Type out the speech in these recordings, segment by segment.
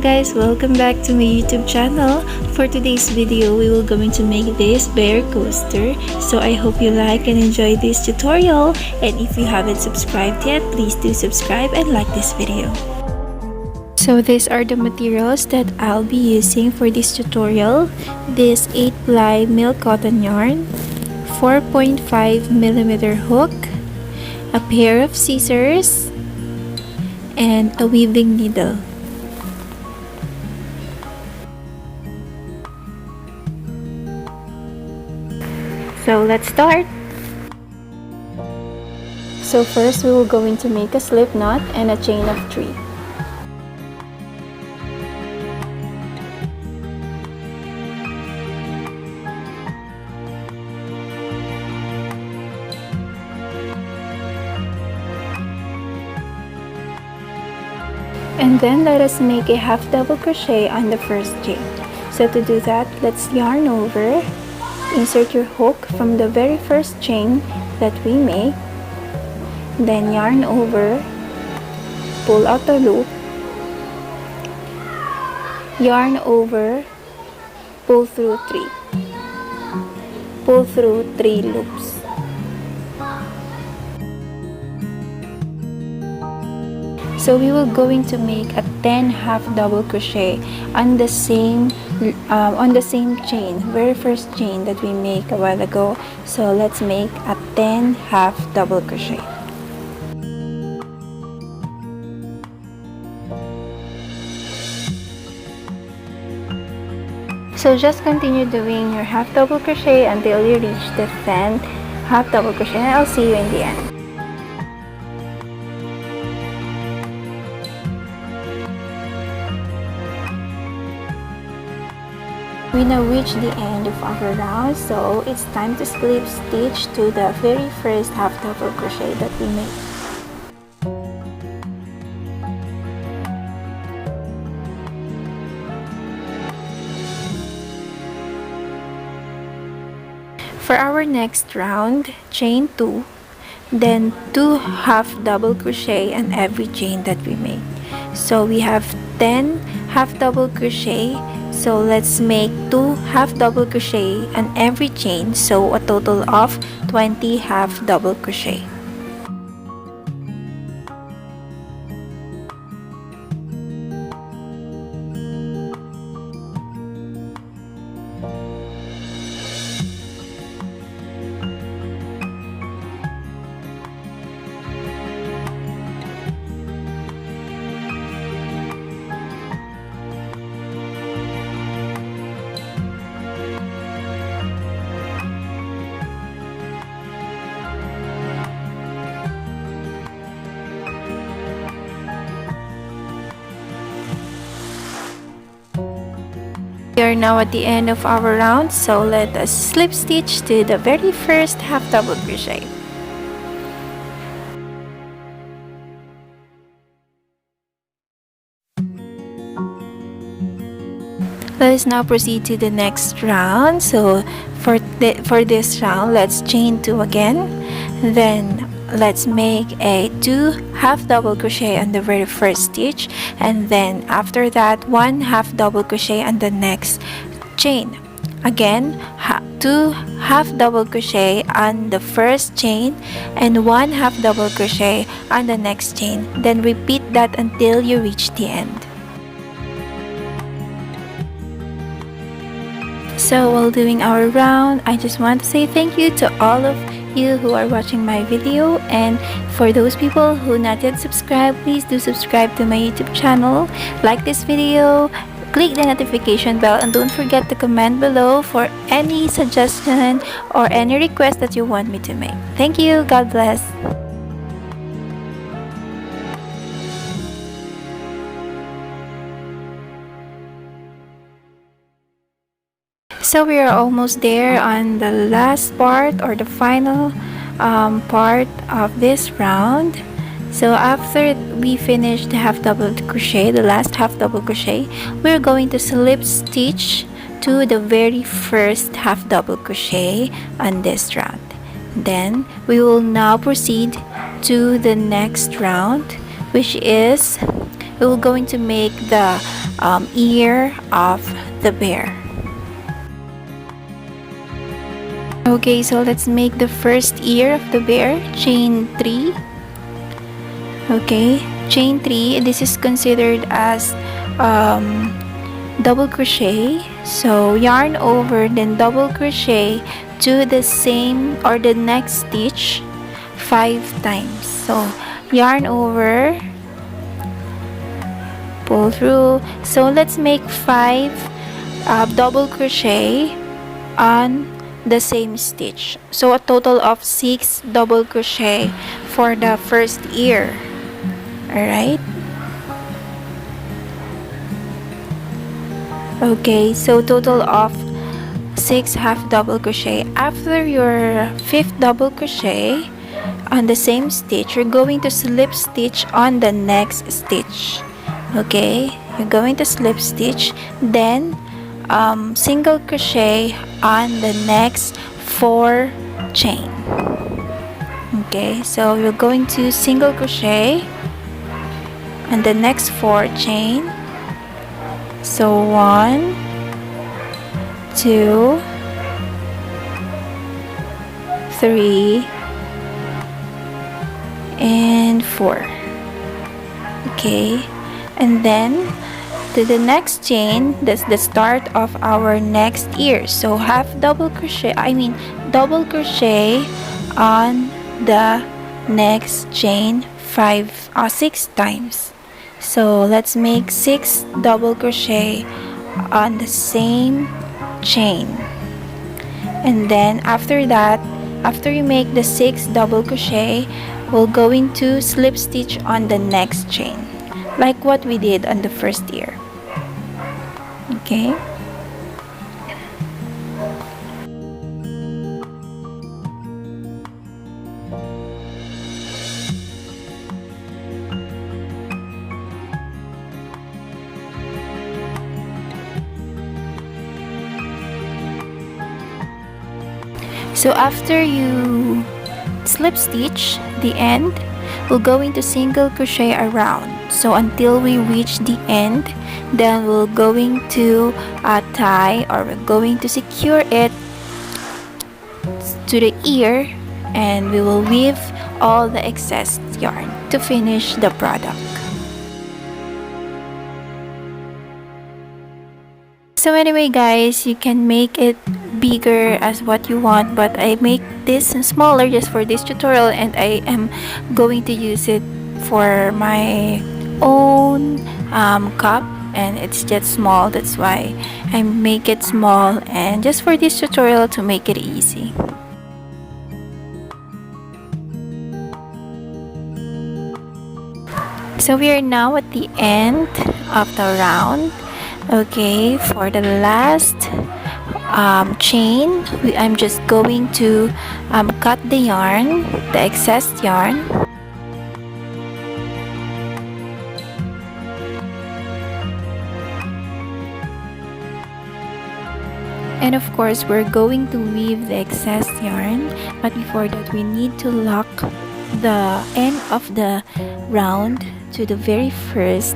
guys, welcome back to my YouTube channel. For today's video, we will going to make this bear coaster. So I hope you like and enjoy this tutorial. And if you haven't subscribed yet, please do subscribe and like this video. So these are the materials that I'll be using for this tutorial. This 8-ply milk cotton yarn, 4.5mm hook, a pair of scissors, and a weaving needle. So let's start. So first we will going to make a slip knot and a chain of 3. And then let us make a half double crochet on the first chain. So to do that, let's yarn over, insert your hook from the very first chain that we make, then yarn over, pull out the loop, yarn over, pull through 3 loops. So we will going to make a 10 half double crochet on the same chain, very first chain that we make a while ago. So let's make a 10 half double crochet. So just continue doing your half double crochet until you reach the 10th half double crochet, and I'll see you in the end. We now reach the end of our round, so it's time to slip stitch to the very first half double crochet that we made. For our next round, chain 2, then 2 half double crochet on every chain that we make. So we have 10 half double crochet. So let's make 2 half double crochet on every chain, so a total of 20 half double crochet. We are now at the end of our round, so let us slip stitch to the very first half double crochet. Let us now proceed to the next round. So for this round, let's chain 2 again, then let's make a 2 half double crochet on the very first stitch, and then after that 1 half double crochet on the next chain. Again, 2 half double crochet on the first chain and 1 half double crochet on the next chain. Then repeat that until you reach the end. So while doing our round, I just want to say thank you to all of you who are watching my video, and for those people who not yet subscribed, please do subscribe to my YouTube channel, like this video, click the notification bell, and don't forget to comment below for any suggestion or any request that you want me to make. Thank you. God bless. So we are almost there on the last part, or the final part of this round. So after we finish the half double crochet, the last half double crochet, we're going to slip stitch to the very first half double crochet on this round. Then we will now proceed to the next round, which is we're going to make the ear of the bear. Okay, so let's make the first ear of the bear. Chain 3. Okay, chain 3. This is considered as double crochet. So yarn over, then double crochet to the same or the next stitch 5 times. So yarn over, pull through. So let's make 5 double crochet on the same stitch, so a total of 6 double crochet for the first ear. All right, okay, so total of 6 half double crochet. After your 5th double crochet on the same stitch, you're going to slip stitch on the next stitch. Okay, you're going to slip stitch, then single crochet on the next 4 chain. Okay, so you're going to single crochet on the next 4 chain. So 1, 2, 3, and 4. Okay, and then to the next chain, that's the start of our next ear. So double crochet on the next chain 6 times. So let's make 6 double crochet on the same chain, and then after that, after you make the 6 double crochet, we're going to slip stitch on the next chain, like what we did on the first ear. Okay, so after you slip stitch the end, we're going to single crochet around, so until we reach the end, then we're going to tie, or we're going to secure it to the ear, and we will weave all the excess yarn to finish the product. So anyway guys, you can make it bigger as what you want, but I make this smaller just for this tutorial, and I am going to use it for my own cup, and it's just small. That's why I make it small, and just for this tutorial to make it easy. So we are now at the end of the round. Okay, for the last chain, I'm just going to cut the yarn, the excess yarn. And of course, we're going to weave the excess yarn, but before that, we need to lock the end of the round to the very first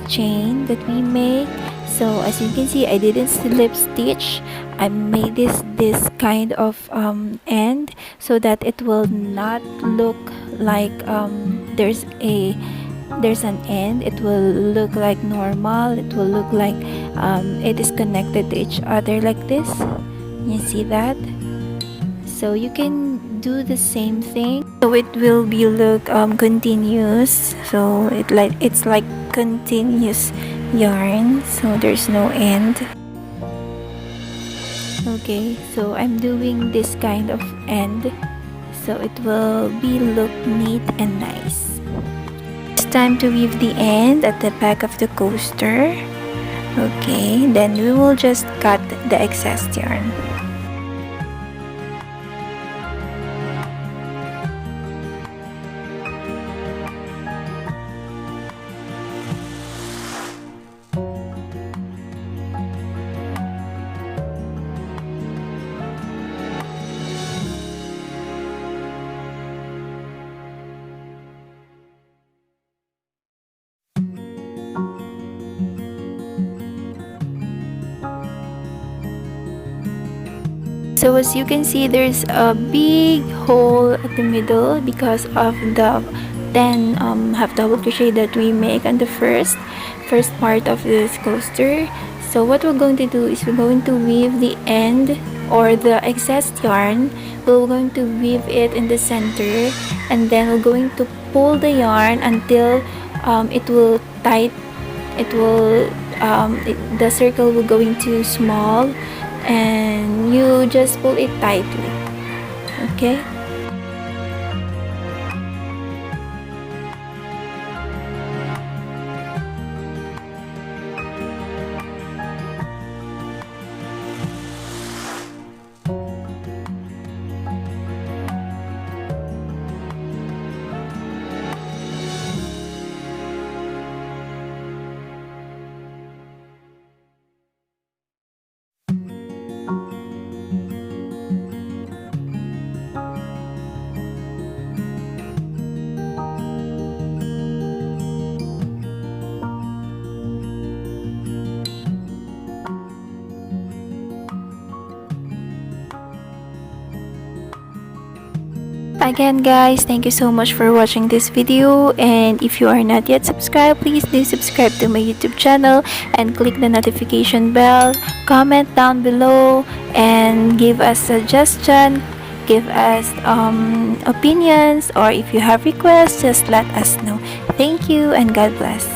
chain that we make. So as you can see, I didn't slip stitch. I made this kind of end, so that it will not look like there's an end. It will look like normal. It will look like it is connected to each other like this. You see that? So you can do the same thing, so it will be look continuous. So it's like continuous yarn, so there's no end. Okay, so I'm doing this kind of end, so it will be look neat and nice. It's time to weave the end at the back of the coaster. Okay, then we will just cut the excess yarn. So as you can see, there's a big hole at the middle because of the 10 half double crochet that we make on the first part of this coaster. So what we're going to do is we're going to weave the end or the excess yarn. We're going to weave it in the center, and then we're going to pull the yarn until it will tight. It will the circle will going too small, and you just pull it tightly. Okay. Again guys, thank you so much for watching this video, and if you are not yet subscribed, please do subscribe to my YouTube channel and click the notification bell. Comment down below and give us suggestion, give us opinions, or if you have requests, just let us know. Thank you and God bless.